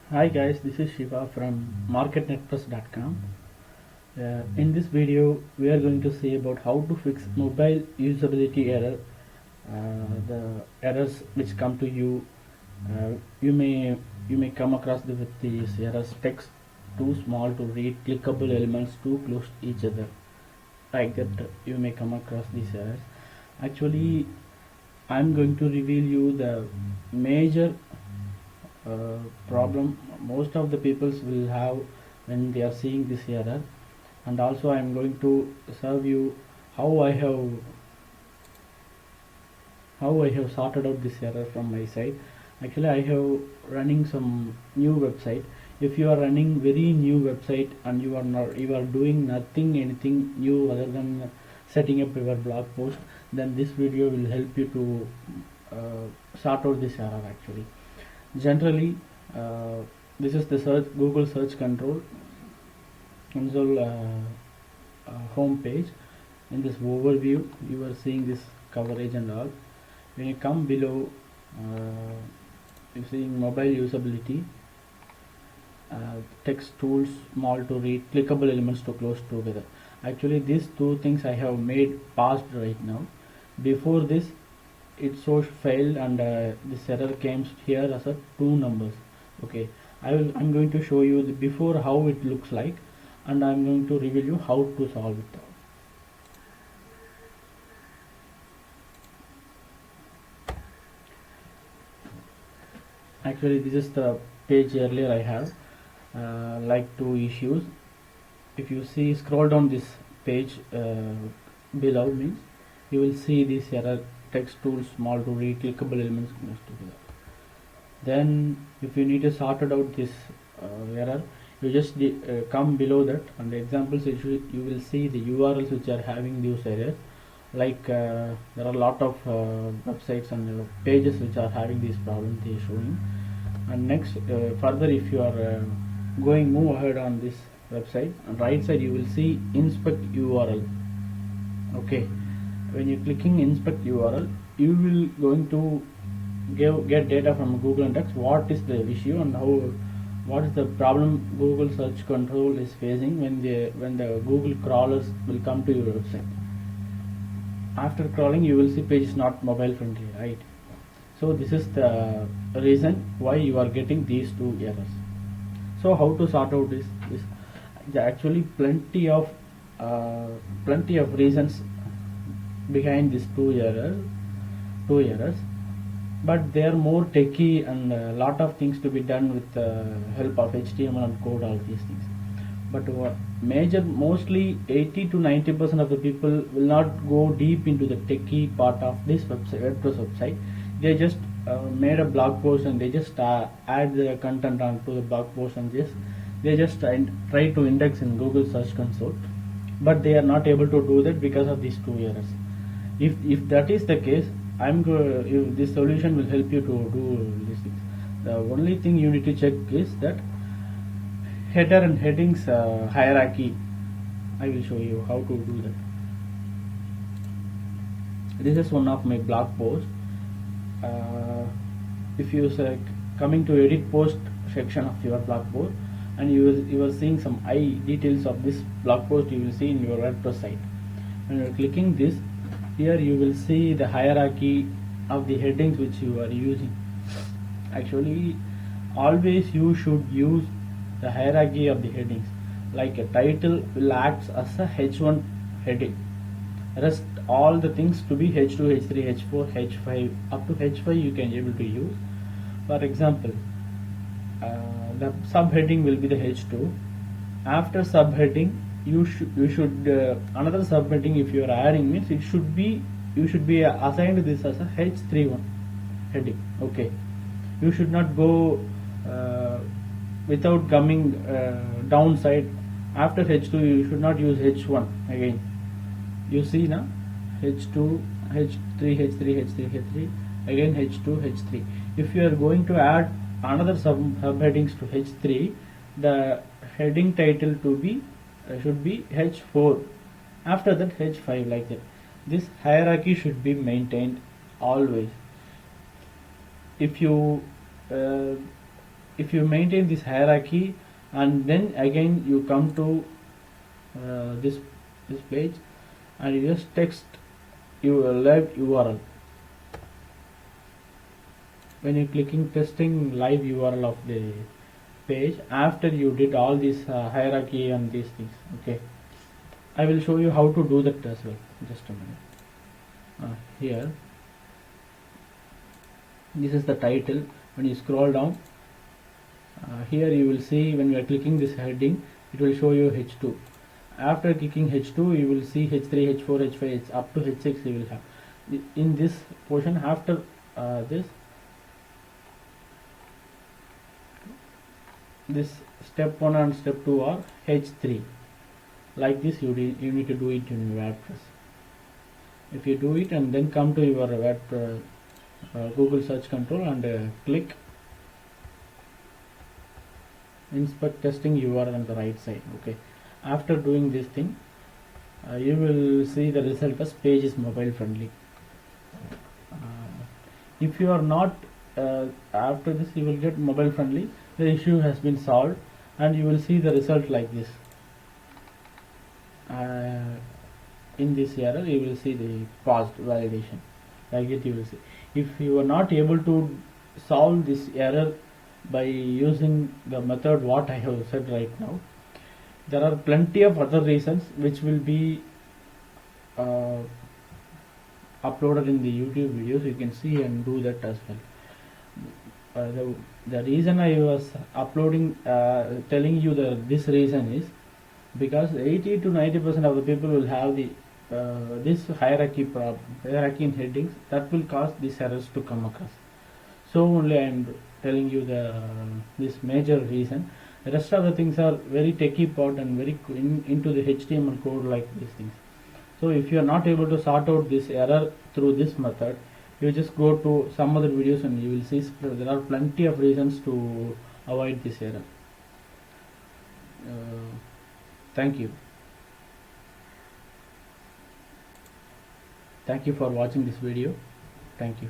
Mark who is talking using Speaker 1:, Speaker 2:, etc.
Speaker 1: Hi guys, this is Shiva from marketnetpress.com. In this video, we are going to see about how to fix mobile usability error. The errors which come to you, uh, you may you may come across with these errors: text too small to read, clickable elements too close to each other. Like that, you may come across these errors. Actually, I'm going to reveal you the major problem most of the peoples will have when they are seeing this error, and also I am going to serve you how I have sorted out this error from my side. Actually, I have running some new website. If you are running very new website and you are doing anything new other than setting up your blog post, then this video will help you to sort out this error. Actually, generally, uh, this is the Google search console home page. In this overview, you are seeing this coverage and all. When you come below, you seeing mobile usability, text tools small to read, clickable elements to close together. Actually, these two things I have made past right now. Before this, it shows failed, and this error came here as a two numbers. Okay, I'm going to show you the before how it looks like, and I'm going to reveal you how to solve it. Actually, this is the page earlier I have, like two issues. If you see, scroll down this page below means you will see this error: text tools small to read, clickable elements close together. Then if you need to sort out this error, you just come below that, and the examples you will see the URLs which are having these errors. Like there are a lot of websites and pages which are having this problem they are showing. And next, further, if you are move ahead on this website, on right side you will see inspect URL. Okay, when you're clicking inspect URL, you will going to get data from Google Index. What is the issue and what is the problem Google Search Console is facing when the Google crawlers will come to your website. After crawling, you will see page is not mobile friendly, right? So this is the reason why you are getting these two errors. So how to sort out this? There are actually plenty of reasons behind these two errors, but they are more techy, and a lot of things to be done with the help of HTML and code, all these things. But mostly 80 to 90% of the people will not go deep into the techy part of this website, WordPress website. They just made a blog post, and they just add the content onto the blog post, and they just try to index in Google Search Console, but they are not able to do that because of these two errors. If that is the case, this solution will help you to do these things. The only thing you need to check is that header and headings hierarchy. I will show you how to do that. This is one of my blog posts. If you coming to edit post section of your blog post, and you are seeing some details of this blog post, you will see in your WordPress site. When you are clicking this, here you will see the hierarchy of the headings which you are using. Actually, always you should use the hierarchy of the headings. Like a title will act as a H1 heading. Rest all the things to be H2, H3, H4, H5. Up to H5 you can able to use. For example, the subheading will be the H2. After subheading, you should another subheading if you are adding means you should be assigned this as a H31 heading. Okay, you should not go without coming downside. After H2 you should not use H1 again. You see now, H2, H3, H3, H3, H3, again H2, H3. If you are going to add another subheadings to H3, the heading title to be should be H4. After that H5, like that. This hierarchy should be maintained always. If you if you maintain this hierarchy and then again you come to this page and you just text your live URL. When you're clicking testing live URL of the page after you did all this hierarchy and these things. Okay, I will show you how to do that as well. Just a minute. Here, this is the title. When you scroll down, here you will see when you are clicking this heading, it will show you H2. After clicking H2, you will see H3, H4, H5, up to H6 you will have. In this portion, after this step 1 and step 2 are H3. Like this you need to do it in WordPress. If you do it and then come to your Google search control and click inspect testing URL on the right side. Okay, after doing this thing you will see the result as page is mobile friendly. If you are not after this you will get mobile friendly, the issue has been solved and you will see the result like this. In this error you will see the paused validation, like it you will see. If you are not able to solve this error by using the method what I have said right now, there are plenty of other reasons which will be uploaded in the YouTube videos. You can see and do that as well. The reason I was uploading telling you this reason is because 80 to 90% of the people will have the this hierarchy in headings that will cause these errors to come across. So only I am telling you this major reason. The rest of the things are very techy part and very into the HTML code like these things. So if you are not able to sort out this error through this method, you just go to some other videos and you will see there are plenty of reasons to avoid this error. Thank you. Thank you for watching this video. Thank you.